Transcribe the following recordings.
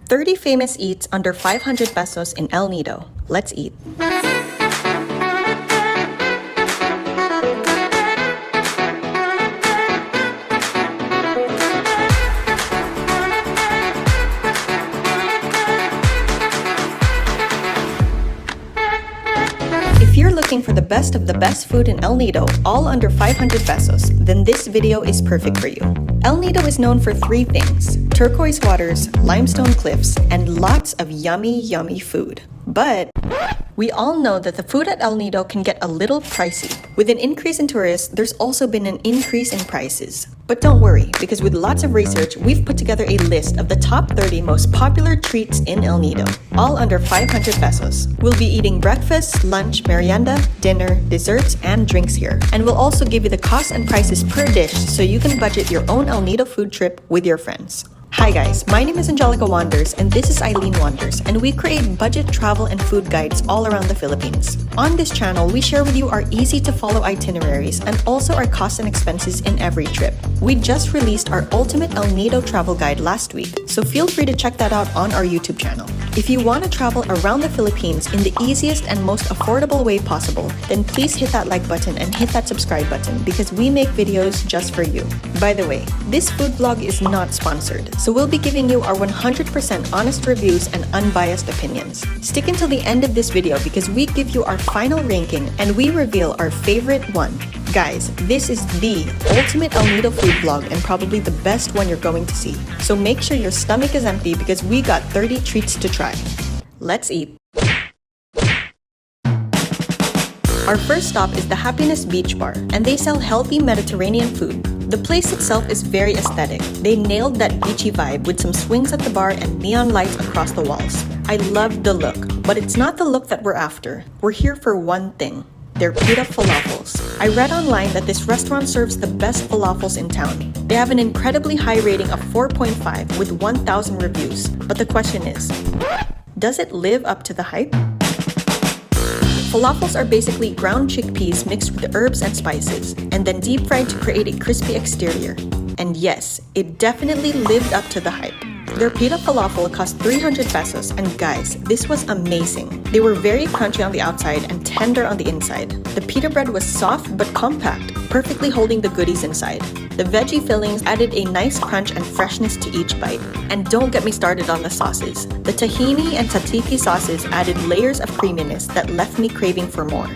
30 famous eats under 500 pesos in El Nido. Let's eat. If you're looking for the best of the best food in El Nido, all under 500 pesos, then this video is perfect for you. El Nido is known for three things: turquoise waters, limestone cliffs, and lots of yummy food. But we all know that the food at El Nido can get a little pricey. With an increase in tourists, there's also been an increase in prices. But don't worry, because with lots of research, we've put together a list of the top 30 most popular treats in El Nido, all under 500 pesos. We'll be eating breakfast, lunch, merienda, dinner, desserts, and drinks here. And we'll also give you the costs and prices per dish so you can budget your own El Nido food trip with your friends. Hi guys, my name is Angelica Wanders and this is Eileen Wanders, and we create budget travel and food guides all around the Philippines. On this channel, we share with you our easy to follow itineraries and also our costs and expenses in every trip. We just released our ultimate El Nido travel guide last week, so feel free to check that out on our YouTube channel. If you want to travel around the Philippines in the easiest and most affordable way possible, then please hit that like button and hit that subscribe button because we make videos just for you. By the way, this food vlog is not sponsored, so we'll be giving you our 100% honest reviews and unbiased opinions. Stick until the end of this video because we give you our final ranking and we reveal our favorite one. Guys, this is the ultimate El Nido food vlog and probably the best one you're going to see. So make sure your stomach is empty because we got 30 treats to try. Let's eat. Our first stop is the Happiness Beach Bar, and they sell healthy Mediterranean food. The place itself is very aesthetic. They nailed that beachy vibe with some swings at the bar and neon lights across the walls. I love the look, but it's not the look that we're after. We're here for one thing: their pita falafels. I read online that this restaurant serves the best falafels in town. They have an incredibly high rating of 4.5 with 1,000 reviews. But the question is, does it live up to the hype? Falafels are basically ground chickpeas mixed with herbs and spices, and then deep fried to create a crispy exterior. And yes, it definitely lived up to the hype. Their pita falafel cost 300 pesos, and guys, this was amazing. They were very crunchy on the outside and tender on the inside. The pita bread was soft but compact, perfectly holding the goodies inside. The veggie fillings added a nice crunch and freshness to each bite. And don't get me started on the sauces. The tahini and tzatziki sauces added layers of creaminess that left me craving for more.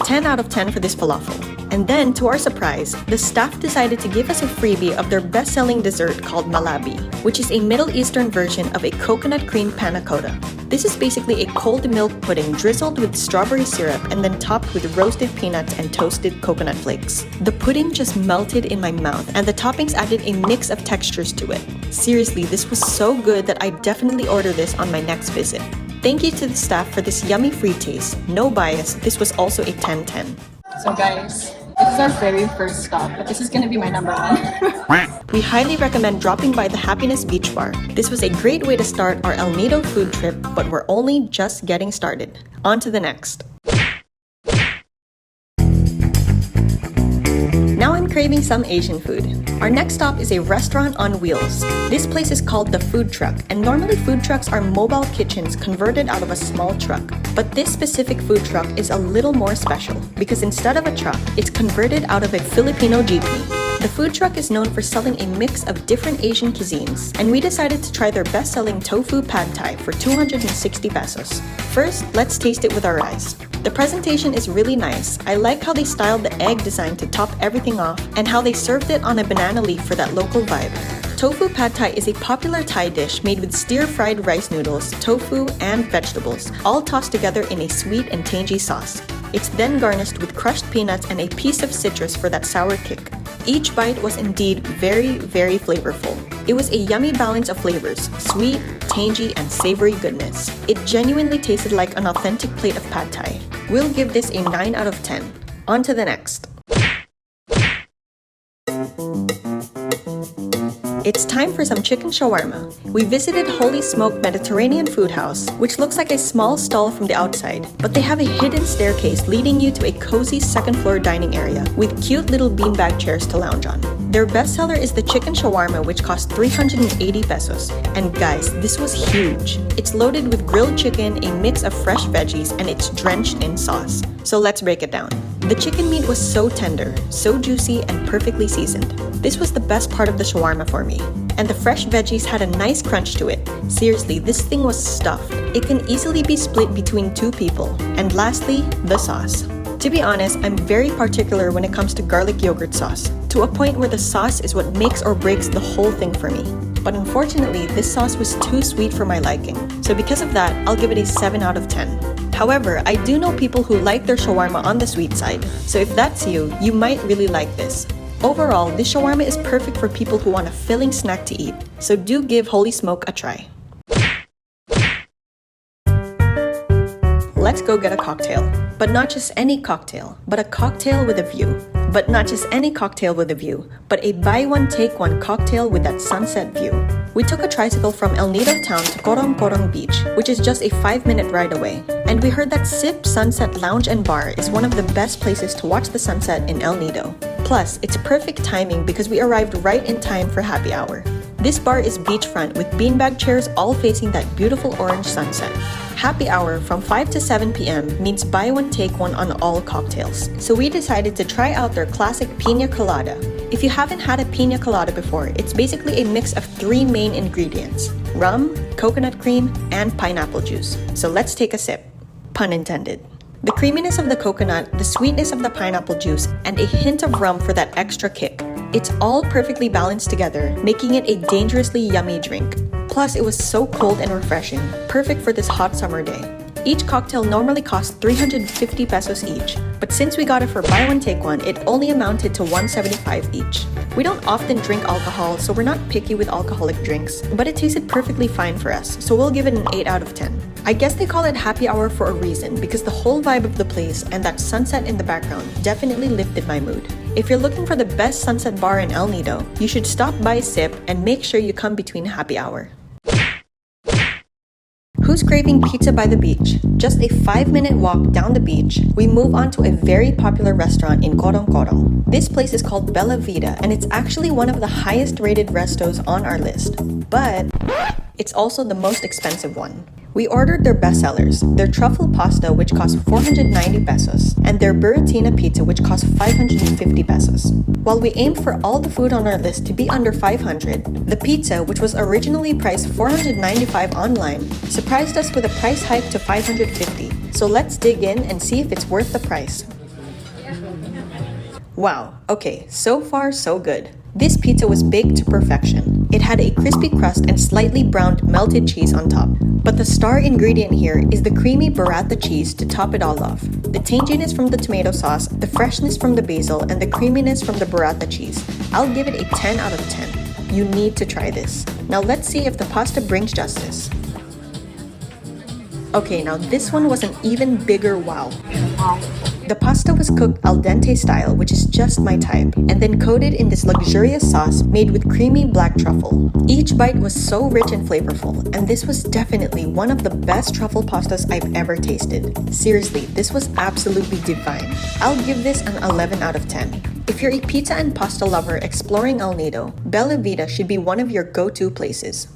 10 out of 10 for this falafel. And then, to our surprise, the staff decided to give us a freebie of their best-selling dessert called malabi, which is a Middle Eastern version of a coconut cream panna cotta. This is basically a cold milk pudding drizzled with strawberry syrup and then topped with roasted peanuts and toasted coconut flakes. The pudding just melted in my mouth, and the toppings added a mix of textures to it. Seriously, this was so good that I definitely order this on my next visit. Thank you to the staff for this yummy free taste. No bias, this was also a 10/10. So guys, this is our very first stop, but this is gonna be my number one. We highly recommend dropping by the Happiness Beach Bar. This was a great way to start our El Nido food trip, but we're only just getting started. On to the next. Now I'm craving some Asian food. Our next stop is a restaurant on wheels. This place is called The Food Truck, and normally food trucks are mobile kitchens converted out of a small truck. But this specific food truck is a little more special because instead of a truck, it's converted out of a Filipino jeepney. The food truck is known for selling a mix of different Asian cuisines, and we decided to try their best-selling tofu pad thai for 260 pesos. First, let's taste it with our eyes. The presentation is really nice. I like how they styled the egg design to top everything off and how they served it on a banana leaf for that local vibe. Tofu pad thai is a popular Thai dish made with stir-fried rice noodles, tofu, and vegetables, all tossed together in a sweet and tangy sauce. It's then garnished with crushed peanuts and a piece of citrus for that sour kick. Each bite was indeed very flavorful. It was a yummy balance of flavors, sweet, tangy, and savory goodness. It genuinely tasted like an authentic plate of pad thai. We'll give this a 9 out of 10. On to the next. It's time for some chicken shawarma. We visited Holy Smoke Mediterranean Food House, which looks like a small stall from the outside, but they have a hidden staircase leading you to a cozy second-floor dining area with cute little beanbag chairs to lounge on. Their bestseller is the chicken shawarma, which costs 380 pesos. And guys, this was huge. It's loaded with grilled chicken, a mix of fresh veggies, and it's drenched in sauce. So let's break it down. The chicken meat was so tender, so juicy, and perfectly seasoned. This was the best part of the shawarma for me. And the fresh veggies had a nice crunch to it. Seriously, this thing was stuffed. It can easily be split between 2 people. And lastly, the sauce. To be honest, I'm very particular when it comes to garlic yogurt sauce, to a point where the sauce is what makes or breaks the whole thing for me. But unfortunately, this sauce was too sweet for my liking. So because of that, I'll give it a 7 out of 10. However, I do know people who like their shawarma on the sweet side. So if that's you, you might really like this. Overall, this shawarma is perfect for people who want a filling snack to eat. So do give Holy Smoke a try. Let's go get a cocktail. But not just any cocktail, but a cocktail with a view. But not just any cocktail with a view, but a buy one take one cocktail with that sunset view. We took a tricycle from El Nido town to Korong Korong Beach, which is just a 5-minute ride away. And we heard that Sip Sunset Lounge and Bar is one of the best places to watch the sunset in El Nido. Plus, it's perfect timing because we arrived right in time for happy hour. This bar is beachfront with beanbag chairs all facing that beautiful orange sunset. Happy hour from 5 to 7 p.m. means buy one take one on all cocktails. So we decided to try out their classic piña colada. If you haven't had a piña colada before, it's basically a mix of 3 main ingredients: rum, coconut cream, and pineapple juice. So let's take a sip. Pun intended. The creaminess of the coconut, the sweetness of the pineapple juice, and a hint of rum for that extra kick. It's all perfectly balanced together, making it a dangerously yummy drink. Plus, it was so cold and refreshing, perfect for this hot summer day. Each cocktail normally costs 350 pesos each, but since we got it for buy one take one, it only amounted to 175 each. We don't often drink alcohol, so we're not picky with alcoholic drinks, but it tasted perfectly fine for us, so we'll give it an 8 out of 10. I guess they call it happy hour for a reason, because the whole vibe of the place and that sunset in the background definitely lifted my mood. If you're looking for the best sunset bar in El Nido, you should stop by Sip and make sure you come between happy hour. Who's craving pizza by the beach? Just a 5-minute walk down the beach, we move on to a very popular restaurant in Korong Korong. This place is called Bella Vida, and it's actually one of the highest rated restos on our list. But it's also the most expensive one. We ordered their bestsellers, their truffle pasta, which cost 490 pesos, and their burratina pizza, which cost 550 pesos. While we aimed for all the food on our list to be under 500, the pizza, which was originally priced 495 online, surprised us with a price hike to 550. So let's dig in and see if it's worth the price. Wow, okay, so far so good. This pizza was baked to perfection. It had a crispy crust and slightly browned melted cheese on top. But the star ingredient here is the creamy burrata cheese to top it all off. The tanginess from the tomato sauce, the freshness from the basil, and the creaminess from the burrata cheese. I'll give it a 10 out of 10. You need to try this. Now let's see if the pasta brings justice. Okay, now this one was an even bigger wow. The pasta was cooked al dente style, which is just my type, and then coated in this luxurious sauce made with creamy black truffle. Each bite was so rich and flavorful, and this was definitely one of the best truffle pastas I've ever tasted. Seriously, this was absolutely divine. I'll give this an 11 out of 10. If you're a pizza and pasta lover exploring El Nido, Bella Vida should be one of your go-to places.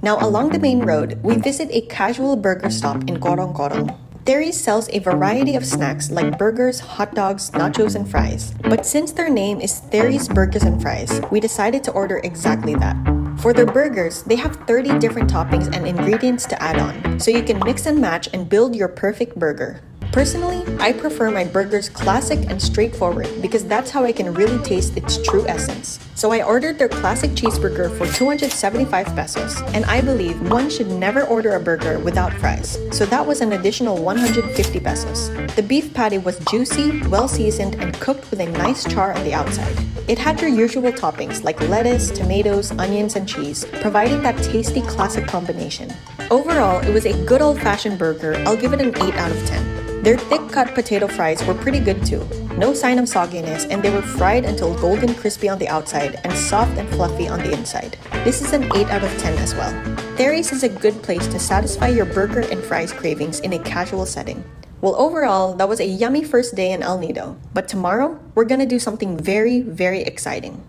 Now along the main road, we visit a casual burger stop in Korong Korong. Theory sells a variety of snacks like burgers, hot dogs, nachos, and fries. But since their name is Theory's Burgers and Fries, we decided to order exactly that. For their burgers, they have 30 different toppings and ingredients to add on, so you can mix and match and build your perfect burger. Personally, I prefer my burgers classic and straightforward because that's how I can really taste its true essence. So I ordered their classic cheeseburger for 275 pesos, and I believe one should never order a burger without fries. So that was an additional 150 pesos. The beef patty was juicy, well seasoned, and cooked with a nice char on the outside. It had your usual toppings like lettuce, tomatoes, onions, and cheese, providing that tasty classic combination. Overall, it was a good old-fashioned burger. I'll give it an 8 out of 10. Their thick-cut potato fries were pretty good too. No sign of sogginess, and they were fried until golden crispy on the outside and soft and fluffy on the inside. This is an 8 out of 10 as well. Theory's is a good place to satisfy your burger and fries cravings in a casual setting. Well, overall, that was a yummy first day in El Nido. But tomorrow, we're gonna do something very, very exciting.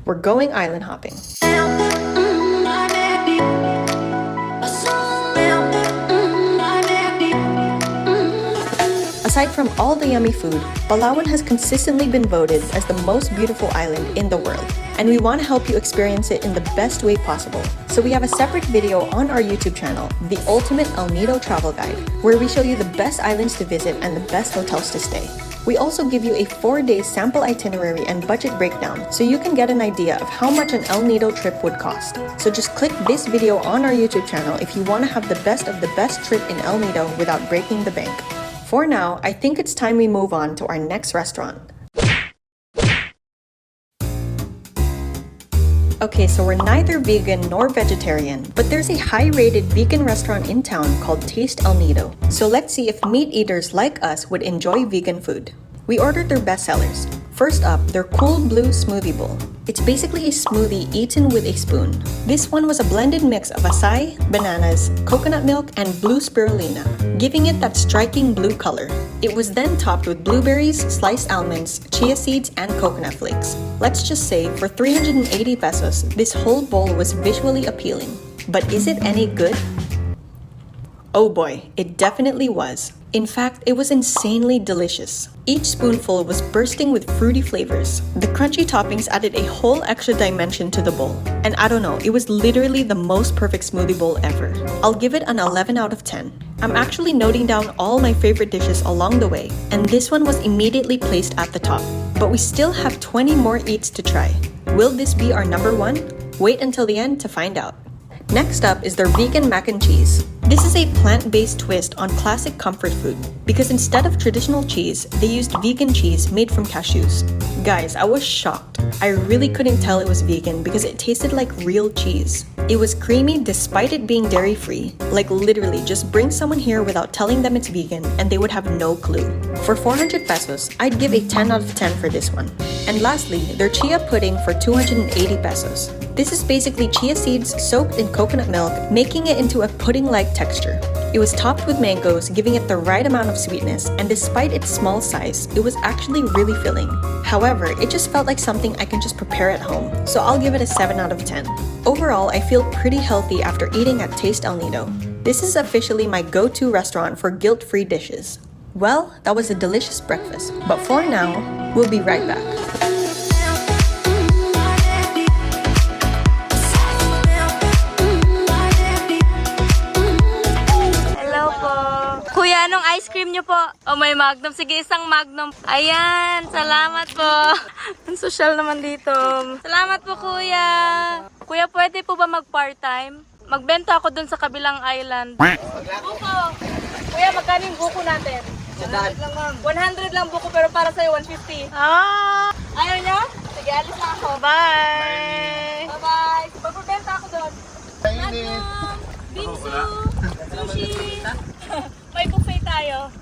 We're going island hopping. Aside from all the yummy food, Palawan has consistently been voted as the most beautiful island in the world. And we want to help you experience it in the best way possible. So we have a separate video on our YouTube channel, The Ultimate El Nido Travel Guide, where we show you the best islands to visit and the best hotels to stay. We also give you a 4-day sample itinerary and budget breakdown so you can get an idea of how much an El Nido trip would cost. So just click this video on our YouTube channel if you want to have the best of the best trip in El Nido without breaking the bank. For now, I think it's time we move on to our next restaurant. Okay, so we're neither vegan nor vegetarian, but there's a high-rated vegan restaurant in town called Taste El Nido. So let's see if meat eaters like us would enjoy vegan food. We ordered their bestsellers. First up, their Cool Blue Smoothie Bowl. It's basically a smoothie eaten with a spoon. This one was a blended mix of acai, bananas, coconut milk, and blue spirulina, giving it that striking blue color. It was then topped with blueberries, sliced almonds, chia seeds, and coconut flakes. Let's just say, for 380 pesos, this whole bowl was visually appealing. But is it any good? Oh boy, it definitely was. In fact, it was insanely delicious. Each spoonful was bursting with fruity flavors. The crunchy toppings added a whole extra dimension to the bowl. And I don't know, it was literally the most perfect smoothie bowl ever. I'll give it an 11 out of 10. I'm actually noting down all my favorite dishes along the way, and this one was immediately placed at the top. But we still have 20 more eats to try. Will this be our number one? Wait until the end to find out. Next up is their vegan mac and cheese. This is a plant-based twist on classic comfort food because instead of traditional cheese, they used vegan cheese made from cashews. Guys, I was shocked. I really couldn't tell it was vegan because it tasted like real cheese. It was creamy despite it being dairy-free. Like literally, just bring someone here without telling them it's vegan and they would have no clue. For 400 pesos, I'd give a 10 out of 10 for this one. And lastly, their chia pudding for 280 pesos. This is basically chia seeds soaked in coconut milk, making it into a pudding-like texture. It was topped with mangoes, giving it the right amount of sweetness, and despite its small size, it was actually really filling. However, it just felt like something I can just prepare at home, so I'll give it a 7 out of 10. Overall, I feel pretty healthy after eating at Taste El Nido. This is officially my go-to restaurant for guilt-free dishes. Well, that was a delicious breakfast, but for now, we'll be right back. Kuya, anong ice cream nyo po? O may Magnum. Sige, isang Magnum. Ayan, salamat po. Ang social naman dito. Salamat po, kuya. Kuya, pwede po ba mag-part-time? Magbenta ako dun sa kabilang island. Buko. Kuya, magkano yung buko natin? 100 lang, ma'am. 100 lang buko, pero para sa'yo, 150. Ah! Ayaw niya? Sige, alis na ako. Bye! Bye-bye. Magbenta ako dun. Magnum, bingsu, sushi. May buffet tayo.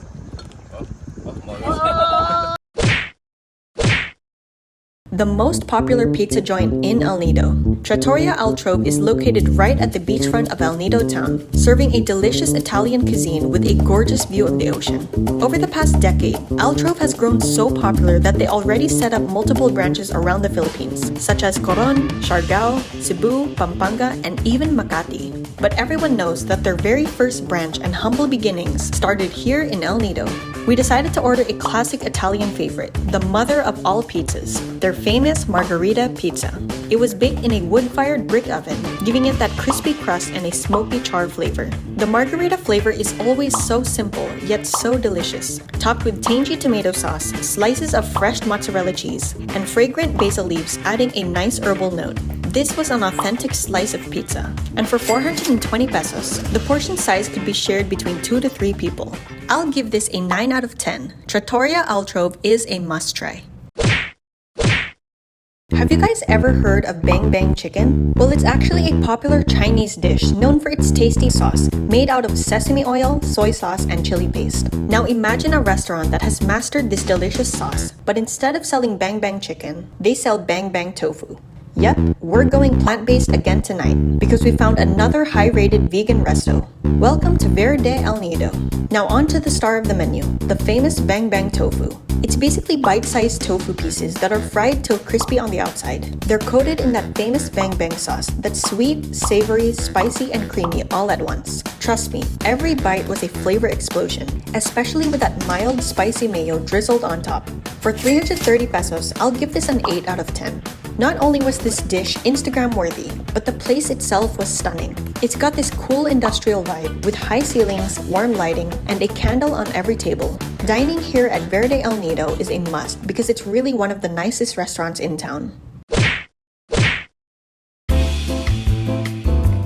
The most popular pizza joint in El Nido, Trattoria Altrove, is located right at the beachfront of El Nido town, serving a delicious Italian cuisine with a gorgeous view of the ocean. Over the past decade, Altrove has grown so popular that they already set up multiple branches around the Philippines, such as Coron, Siargao, Cebu, Pampanga, and even Makati. But everyone knows that their very first branch and humble beginnings started here in El Nido. We decided to order a classic Italian favorite, the mother of all pizzas, their famous margherita pizza. It was baked in a wood-fired brick oven, giving it that crispy crust and a smoky char flavor. The margherita flavor is always so simple, yet so delicious. Topped with tangy tomato sauce, slices of fresh mozzarella cheese, and fragrant basil leaves adding a nice herbal note. This was an authentic slice of pizza. And for 420 pesos, the portion size could be shared between 2 to 3 people. I'll give this a 9 out of 10. Trattoria Altrove is a must-try. Have you guys ever heard of bang bang chicken? Well, it's actually a popular Chinese dish known for its tasty sauce, made out of sesame oil, soy sauce, and chili paste. Now imagine a restaurant that has mastered this delicious sauce, but instead of selling bang bang chicken, they sell bang bang tofu. Yep, we're going plant-based again tonight because we found another high-rated vegan resto. Welcome to Verde El Nido. Now on to the star of the menu, the famous bang bang tofu. It's basically bite-sized tofu pieces that are fried till crispy on the outside. They're coated in that famous bang bang sauce that's sweet, savory, spicy, and creamy all at once. Trust me, every bite was a flavor explosion, especially with that mild spicy mayo drizzled on top. For 330 pesos, I'll give this an 8 out of 10. Not only was this dish Instagram worthy, but the place itself was stunning. It's got this cool industrial vibe with high ceilings, warm lighting, and a candle on every table. Dining here at Verde El Nido is a must because it's really one of the nicest restaurants in town.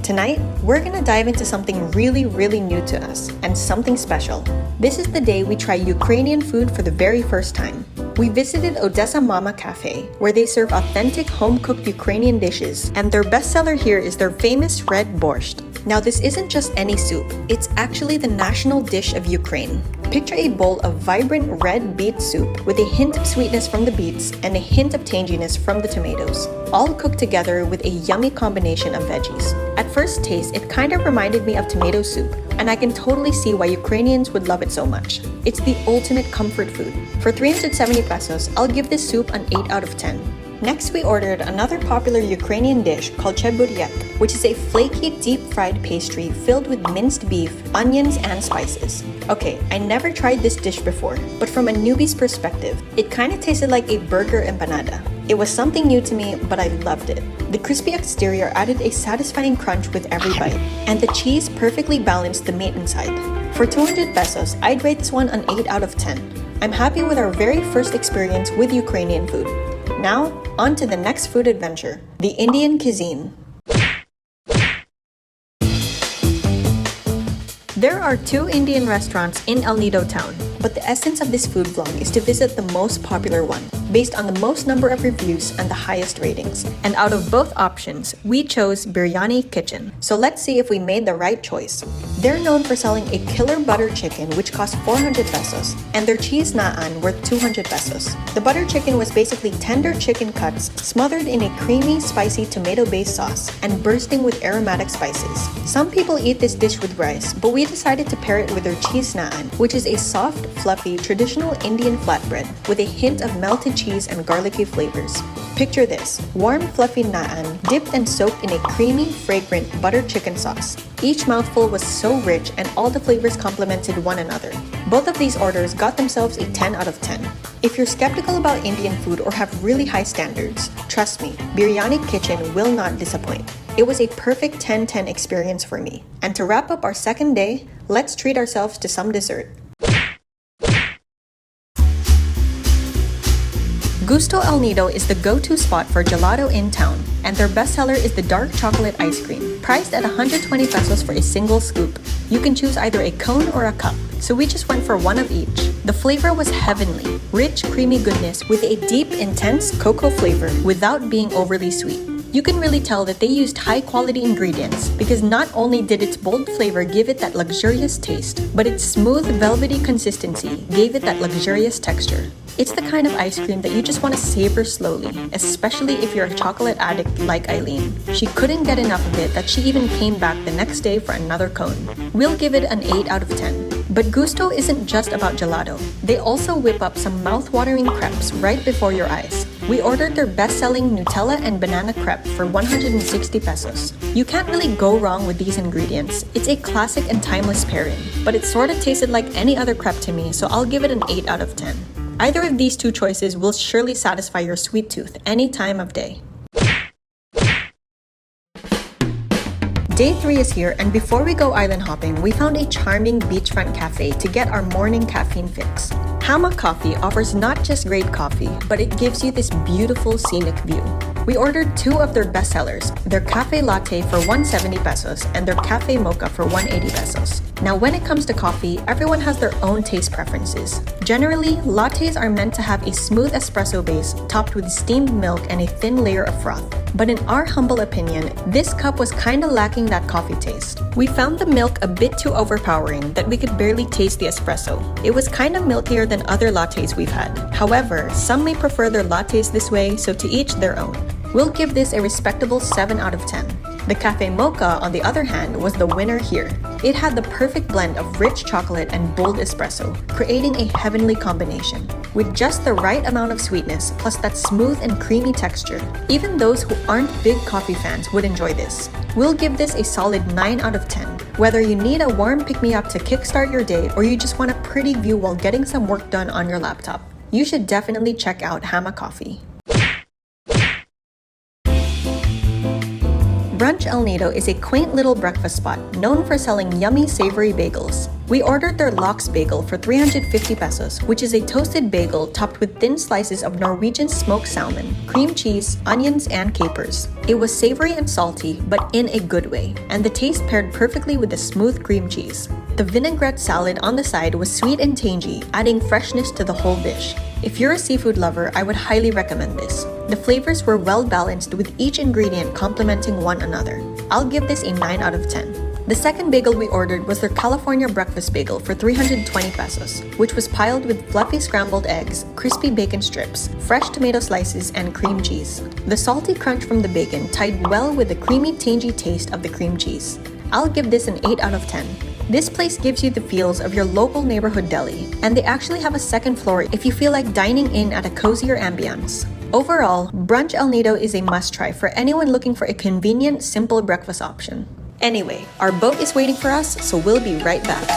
Tonight, we're gonna dive into something really new to us and something special. This is the day we try Ukrainian food for the very first time. We visited Odessa Mama Cafe, where they serve authentic home-cooked Ukrainian dishes, and their bestseller here is their famous red borscht. Now this isn't just any soup, it's actually the national dish of Ukraine. Picture a bowl of vibrant red beet soup with a hint of sweetness from the beets and a hint of tanginess from the tomatoes, all cooked together with a yummy combination of veggies. At first taste, it kind of reminded me of tomato soup, and I can totally see why Ukrainians would love it so much. It's the ultimate comfort food. For 370 pesos, I'll give this soup an 8 out of 10. Next, we ordered another popular Ukrainian dish called cheburyek, which is a flaky, deep-fried pastry filled with minced beef, onions, and spices. Okay, I never tried this dish before, but from a newbie's perspective, it kind of tasted like a burger empanada. It was something new to me, but I loved it. The crispy exterior added a satisfying crunch with every bite, and the cheese perfectly balanced the meat inside. For 200 pesos, I'd rate this one an 8 out of 10. I'm happy with our very first experience with Ukrainian food. Now, on to the next food adventure, the Indian cuisine. There are 2 Indian restaurants in El Nido town, but the essence of this food vlog is to visit the most popular one, based on the most number of reviews and the highest ratings. And out of both options, we chose Biryani Kitchen. So let's see if we made the right choice. They're known for selling a killer butter chicken which cost 400 pesos, and their cheese naan worth 200 pesos. The butter chicken was basically tender chicken cuts smothered in a creamy, spicy tomato-based sauce and bursting with aromatic spices. Some people eat this dish with rice, but we decided to pair it with their cheese naan, which is a soft, fluffy, traditional Indian flatbread with a hint of melted cheese and garlicky flavors. Picture this, warm, fluffy naan dipped and soaked in a creamy, fragrant butter chicken sauce. Each mouthful was so rich and all the flavors complemented one another. Both of these orders got themselves a 10 out of 10. If you're skeptical about Indian food or have really high standards, trust me, Biryani Kitchen will not disappoint. It was a perfect 10-10 experience for me. And to wrap up our second day, let's treat ourselves to some dessert. Gusto El Nido is the go-to spot for gelato in town, and their bestseller is the dark chocolate ice cream, priced at 120 pesos for a single scoop. You can choose either a cone or a cup, so we just went for one of each. The flavor was heavenly, rich, creamy goodness with a deep, intense cocoa flavor without being overly sweet. You can really tell that they used high-quality ingredients because not only did its bold flavor give it that luxurious taste, but its smooth, velvety consistency gave it that luxurious texture. It's the kind of ice cream that you just want to savor slowly, especially if you're a chocolate addict like Eileen. She couldn't get enough of it that she even came back the next day for another cone. We'll give it an 8 out of 10. But Gusto isn't just about gelato. They also whip up some mouth-watering crepes right before your eyes. We ordered their best-selling Nutella and banana crepe for 160 pesos. You can't really go wrong with these ingredients. It's a classic and timeless pairing, but it sort of tasted like any other crepe to me, so I'll give it an 8 out of 10. Either of these 2 choices will surely satisfy your sweet tooth any time of day. Day 3 is here, and before we go island hopping, we found a charming beachfront cafe to get our morning caffeine fix. Hammock Coffee offers not just great coffee, but it gives you this beautiful scenic view. We ordered two of their bestsellers, their cafe latte for 170 pesos and their cafe mocha for 180 pesos. Now when it comes to coffee, everyone has their own taste preferences. Generally, lattes are meant to have a smooth espresso base topped with steamed milk and a thin layer of froth. But in our humble opinion, this cup was kinda lacking that coffee taste. We found the milk a bit too overpowering that we could barely taste the espresso. It was kind of milkier than other lattes we've had. However, some may prefer their lattes this way, so to each their own. We'll give this a respectable 7 out of 10. The cafe mocha, on the other hand, was the winner here. It had the perfect blend of rich chocolate and bold espresso, creating a heavenly combination. With just the right amount of sweetness, plus that smooth and creamy texture, even those who aren't big coffee fans would enjoy this. We'll give this a solid 9 out of 10. Whether you need a warm pick-me-up to kickstart your day or you just want a pretty view while getting some work done on your laptop, you should definitely check out Hama Coffee. Brunch El Nido is a quaint little breakfast spot known for selling yummy savory bagels. We ordered their lox bagel for 350 pesos, which is a toasted bagel topped with thin slices of Norwegian smoked salmon, cream cheese, onions, and capers. It was savory and salty, but in a good way, and the taste paired perfectly with the smooth cream cheese. The vinaigrette salad on the side was sweet and tangy, adding freshness to the whole dish. If you're a seafood lover, I would highly recommend this. The flavors were well balanced with each ingredient complementing one another. I'll give this a 9 out of 10. The second bagel we ordered was their California breakfast bagel for 320 pesos, which was piled with fluffy scrambled eggs, crispy bacon strips, fresh tomato slices, and cream cheese. The salty crunch from the bacon tied well with the creamy, tangy taste of the cream cheese. I'll give this an 8 out of 10. This place gives you the feels of your local neighborhood deli, and they actually have a second floor if you feel like dining in at a cozier ambiance. Overall, Brunch El Nido is a must-try for anyone looking for a convenient, simple breakfast option. Anyway, our boat is waiting for us, so we'll be right back.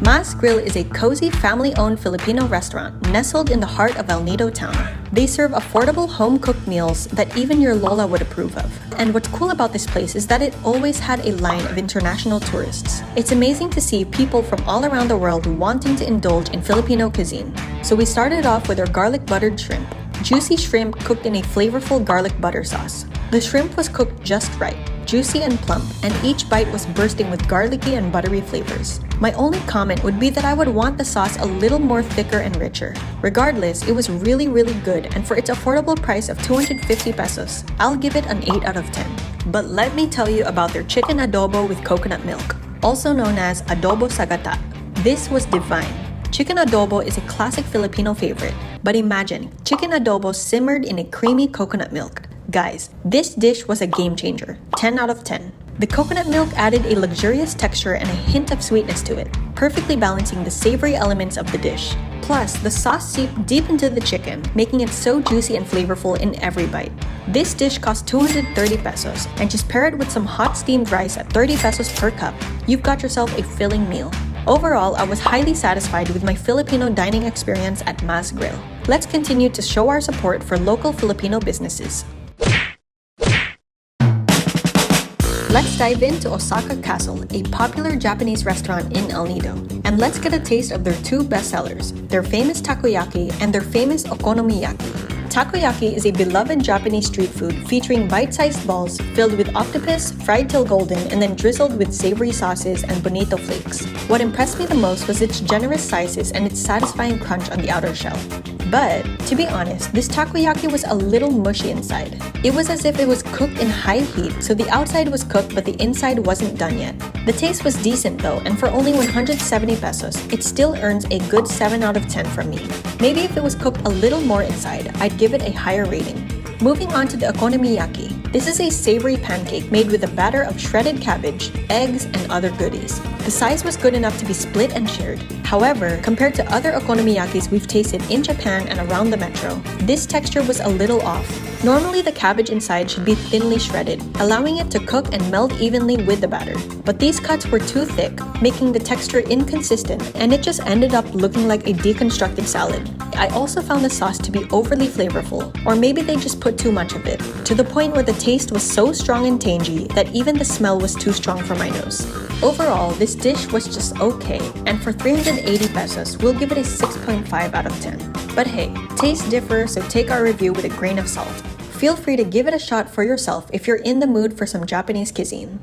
Mas Grill is a cozy, family-owned Filipino restaurant nestled in the heart of El Nido town. They serve affordable home-cooked meals that even your Lola would approve of. And what's cool about this place is that it always had a line of international tourists. It's amazing to see people from all around the world wanting to indulge in Filipino cuisine. So we started off with our garlic buttered shrimp. Juicy shrimp cooked in a flavorful garlic butter sauce. The shrimp was cooked just right, juicy and plump, and each bite was bursting with garlicky and buttery flavors. My only comment would be that I would want the sauce a little more thicker and richer. Regardless, it was really good, and for its affordable price of 250 pesos, I'll give it an 8 out of 10. But let me tell you about their chicken adobo with coconut milk, also known as adobo sa gata. This was divine. Chicken adobo is a classic Filipino favorite, but imagine chicken adobo simmered in a creamy coconut milk. Guys, this dish was a game changer. 10 out of 10. The coconut milk added a luxurious texture and a hint of sweetness to it, perfectly balancing the savory elements of the dish. Plus, the sauce seeped deep into the chicken, making it so juicy and flavorful in every bite. This dish cost 230 pesos, and just pair it with some hot steamed rice at 30 pesos per cup. You've got yourself a filling meal. Overall, I was highly satisfied with my Filipino dining experience at Mas Grill. Let's continue to show our support for local Filipino businesses. Let's dive into Osaka Castle, a popular Japanese restaurant in El Nido. And let's get a taste of their two bestsellers, their famous takoyaki and their famous okonomiyaki. Takoyaki is a beloved Japanese street food featuring bite-sized balls filled with octopus, fried till golden, and then drizzled with savory sauces and bonito flakes. What impressed me the most was its generous sizes and its satisfying crunch on the outer shell. But, to be honest, this takoyaki was a little mushy inside. It was as if it was cooked in high heat, so the outside was cooked but the inside wasn't done yet. The taste was decent though, and for only 170 pesos, it still earns a good 7 out of 10 from me. Maybe if it was cooked a little more inside, I'd give it a higher rating. Moving on to the okonomiyaki. This is a savory pancake made with a batter of shredded cabbage, eggs, and other goodies. The size was good enough to be split and shared. However, compared to other okonomiyakis we've tasted in Japan and around the metro, this texture was a little off. Normally, the cabbage inside should be thinly shredded, allowing it to cook and melt evenly with the batter. But these cuts were too thick, making the texture inconsistent, and it just ended up looking like a deconstructed salad. I also found the sauce to be overly flavorful, or maybe they just put too much of it, to the point where the taste was so strong and tangy that even the smell was too strong for my nose. Overall, this dish was just okay, and for 380 pesos, we'll give it a 6.5 out of 10. But hey, tastes differ, so take our review with a grain of salt. Feel free to give it a shot for yourself if you're in the mood for some Japanese cuisine.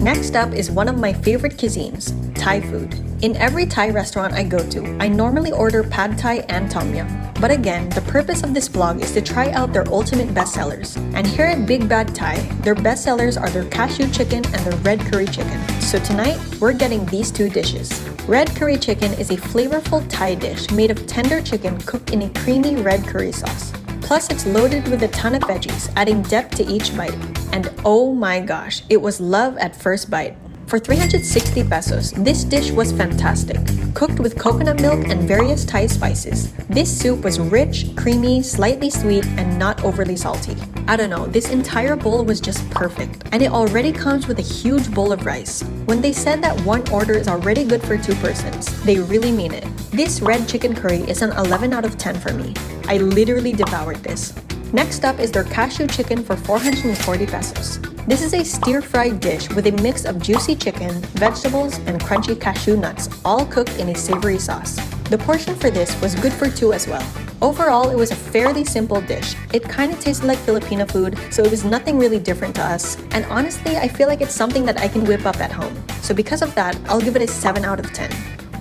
Next up is one of my favorite cuisines, Thai food. In every Thai restaurant I go to, I normally order pad Thai and tom yum. But again, the purpose of this vlog is to try out their ultimate bestsellers. And here at Big Bad Thai, their bestsellers are their cashew chicken and their red curry chicken. So tonight, we're getting these two dishes. Red curry chicken is a flavorful Thai dish made of tender chicken cooked in a creamy red curry sauce. Plus, it's loaded with a ton of veggies, adding depth to each bite. And oh my gosh, it was love at first bite. For 360 pesos, this dish was fantastic. Cooked with coconut milk and various Thai spices, this soup was rich, creamy, slightly sweet, and not overly salty. I don't know, this entire bowl was just perfect. And it already comes with a huge bowl of rice. When they said that one order is already good for 2 persons, they really mean it. This red chicken curry is an 11 out of 10 for me. I literally devoured this. Next up is their cashew chicken for 440 pesos. This is a stir-fried dish with a mix of juicy chicken, vegetables, and crunchy cashew nuts, all cooked in a savory sauce. The portion for this was good for 2 as well. Overall, it was a fairly simple dish. It kind of tasted like Filipino food, so it was nothing really different to us. And honestly, I feel like it's something that I can whip up at home. So because of that, I'll give it a 7 out of 10.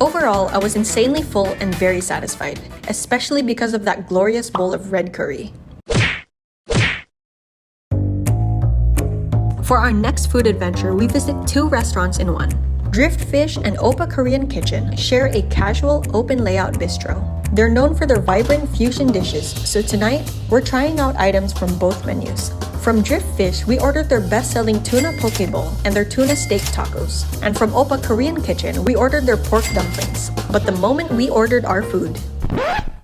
Overall, I was insanely full and very satisfied, especially because of that glorious bowl of red curry. For our next food adventure, we visit 2 restaurants in one. Drift Fish and Oppa Korean Kitchen share a casual, open layout bistro. They're known for their vibrant fusion dishes, so tonight, we're trying out items from both menus. From Drift Fish, we ordered their best-selling tuna poke bowl and their tuna steak tacos. And from Oppa Korean Kitchen, we ordered their pork dumplings. But the moment we ordered our food,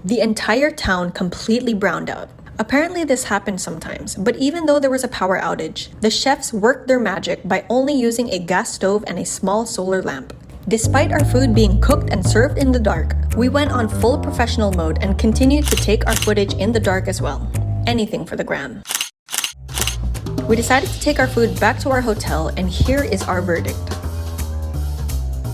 the entire town completely browned out. Apparently this happens sometimes, but even though there was a power outage, the chefs worked their magic by only using a gas stove and a small solar lamp. Despite our food being cooked and served in the dark, we went on full professional mode and continued to take our footage in the dark as well. Anything for the gram. We decided to take our food back to our hotel, and here is our verdict.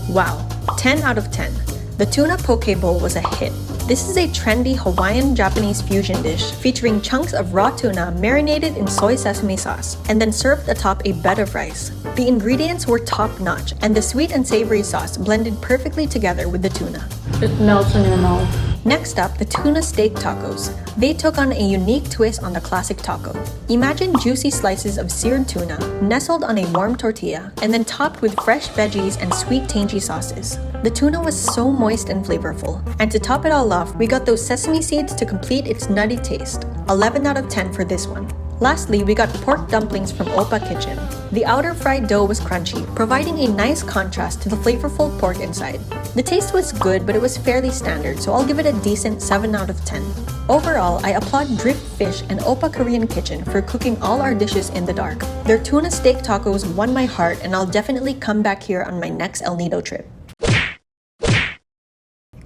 Wow, 10 out of 10. The tuna poke bowl was a hit. This is a trendy Hawaiian-Japanese fusion dish featuring chunks of raw tuna marinated in soy sesame sauce and then served atop a bed of rice. The ingredients were top-notch, and the sweet and savory sauce blended perfectly together with the tuna. It melts in your mouth. Next up, the tuna steak tacos. They took on a unique twist on the classic taco. Imagine juicy slices of seared tuna, nestled on a warm tortilla, and then topped with fresh veggies and sweet tangy sauces. The tuna was so moist and flavorful. And to top it all off, we got those sesame seeds to complete its nutty taste. 11 out of 10 for this one. Lastly, we got pork dumplings from Oppa Kitchen. The outer fried dough was crunchy, providing a nice contrast to the flavorful pork inside. The taste was good, but it was fairly standard, so I'll give it a decent 7 out of 10. Overall, I applaud Drift Fish and Oppa Korean Kitchen for cooking all our dishes in the dark. Their tuna steak tacos won my heart, and I'll definitely come back here on my next El Nido trip.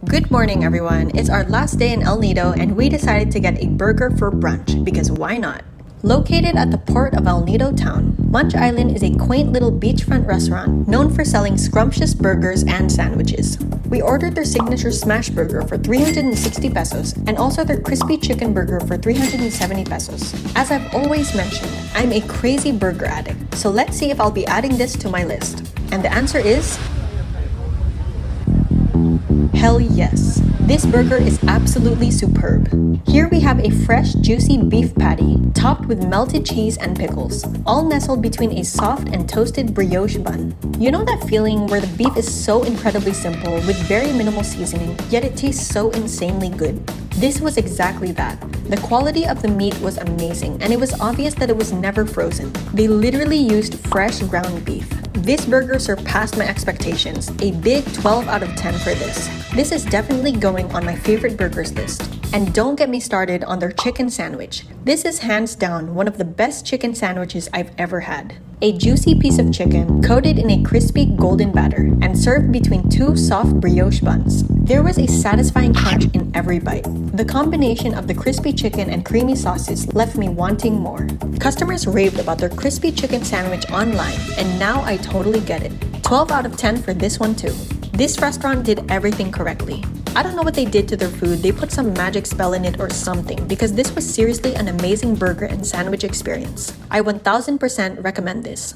Good morning, everyone. It's our last day in El Nido, and we decided to get a burger for brunch, because why not? Located at the port of El Nido town, Munch Island is a quaint little beachfront restaurant known for selling scrumptious burgers and sandwiches. We ordered their signature smash burger for 360 pesos and also their crispy chicken burger for 370 pesos. As I've always mentioned, I'm a crazy burger addict, so let's see if I'll be adding this to my list. And the answer is... hell yes. This burger is absolutely superb. Here we have a fresh, juicy beef patty, topped with melted cheese and pickles, all nestled between a soft and toasted brioche bun. You know that feeling where the beef is so incredibly simple with very minimal seasoning, yet it tastes so insanely good? This was exactly that. The quality of the meat was amazing, and it was obvious that it was never frozen. They literally used fresh ground beef. This burger surpassed my expectations, a big 12 out of 10 for this. This is definitely going on my favorite burgers list. And don't get me started on their chicken sandwich. This is hands down one of the best chicken sandwiches I've ever had. A juicy piece of chicken coated in a crispy golden batter and served between two soft brioche buns. There was a satisfying crunch in every bite. The combination of the crispy chicken and creamy sauces left me wanting more. Customers raved about their crispy chicken sandwich online, and now I totally get it. 12 out of 10 for this one too. This restaurant did everything correctly. I don't know what they did to their food. They put some magic spell in it or something, because this was seriously an amazing burger and sandwich experience. I 1000% recommend this.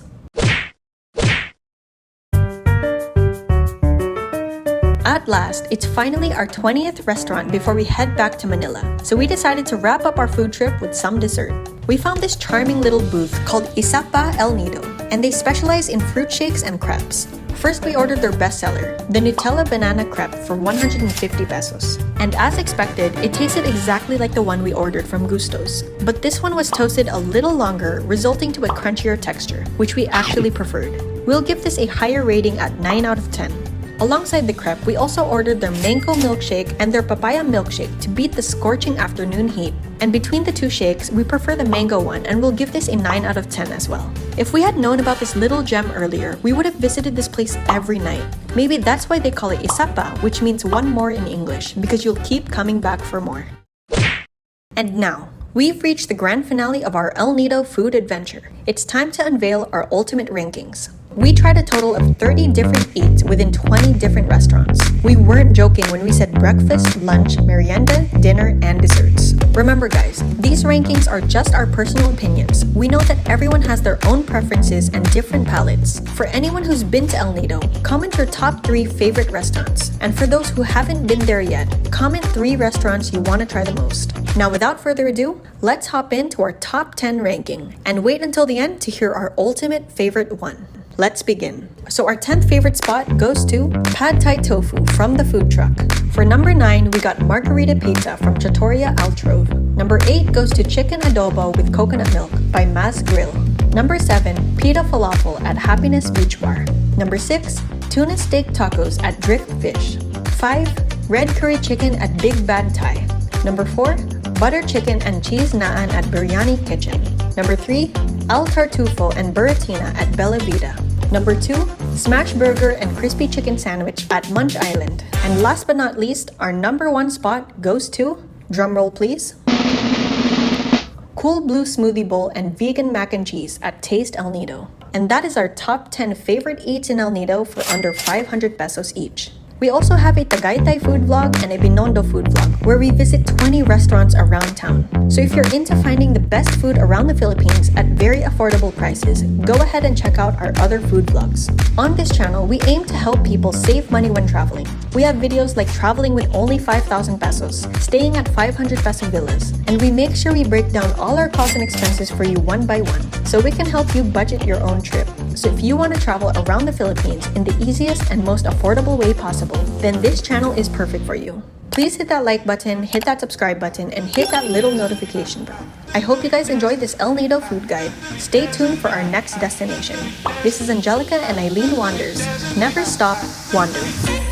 At last, it's finally our 20th restaurant before we head back to Manila. So we decided to wrap up our food trip with some dessert. We found this charming little booth called Isa Pa El Nido, and they specialize in fruit shakes and crepes. First, we ordered their bestseller, the Nutella Banana Crepe for 150 pesos. And as expected, it tasted exactly like the one we ordered from Gusto's. But this one was toasted a little longer, resulting to a crunchier texture, which we actually preferred. We'll give this a higher rating at 9 out of 10. Alongside the crepe, we also ordered their mango milkshake and their papaya milkshake to beat the scorching afternoon heat. And between the two shakes, we prefer the mango one and we'll give this a 9 out of 10 as well. If we had known about this little gem earlier, we would have visited this place every night. Maybe that's why they call it Isa Pa, which means one more in English, because you'll keep coming back for more. And now, we've reached the grand finale of our El Nido food adventure. It's time to unveil our ultimate rankings. We tried a total of 30 different eats within 20 different restaurants. We weren't joking when we said breakfast, lunch, merienda, dinner, and desserts. Remember guys, these rankings are just our personal opinions. We know that everyone has their own preferences and different palates. For anyone who's been to El Nido, comment your top 3 favorite restaurants. And for those who haven't been there yet, comment 3 restaurants you want to try the most. Now without further ado, let's hop into our top 10 ranking. And wait until the end to hear our ultimate favorite one. Let's begin. So our 10th favorite spot goes to Pad Thai Tofu from the food truck. For number 9, we got Margarita Pizza from Trattoria Altrove. Number 8 goes to Chicken Adobo with Coconut Milk by Maz Grill. Number 7, Pita Falafel at Happiness Beach Bar. Number 6, Tuna Steak Tacos at Drift Fish. 5, Red Curry Chicken at Big Bad Thai. Number 4, Butter Chicken and Cheese Naan at Biryani Kitchen. Number 3, Al Tartufo and Burratina at Bella Vida. Number 2, Smash Burger and Crispy Chicken Sandwich at Munch Island. And last but not least, our number 1 spot goes to, drumroll please, Cool Blue Smoothie Bowl and Vegan Mac and Cheese at Taste El Nido. And that is our top 10 favorite eats in El Nido for under 500 pesos each. We also have a Tagaytay food vlog and a Binondo food vlog where we visit 20 restaurants around town. So if you're into finding the best food around the Philippines at very affordable prices, go ahead and check out our other food vlogs. On this channel, we aim to help people save money when traveling. We have videos like traveling with only 5,000 pesos, staying at 500 peso villas, and we make sure we break down all our costs and expenses for you one by one, so we can help you budget your own trip. So if you want to travel around the Philippines in the easiest and most affordable way possible, then this channel is perfect for you. Please hit that like button, hit that subscribe button, and hit that little notification bell. I hope you guys enjoyed this El Nido food guide. Stay tuned for our next destination. This is Angelica and Eileen Wanders. Never stop wandering.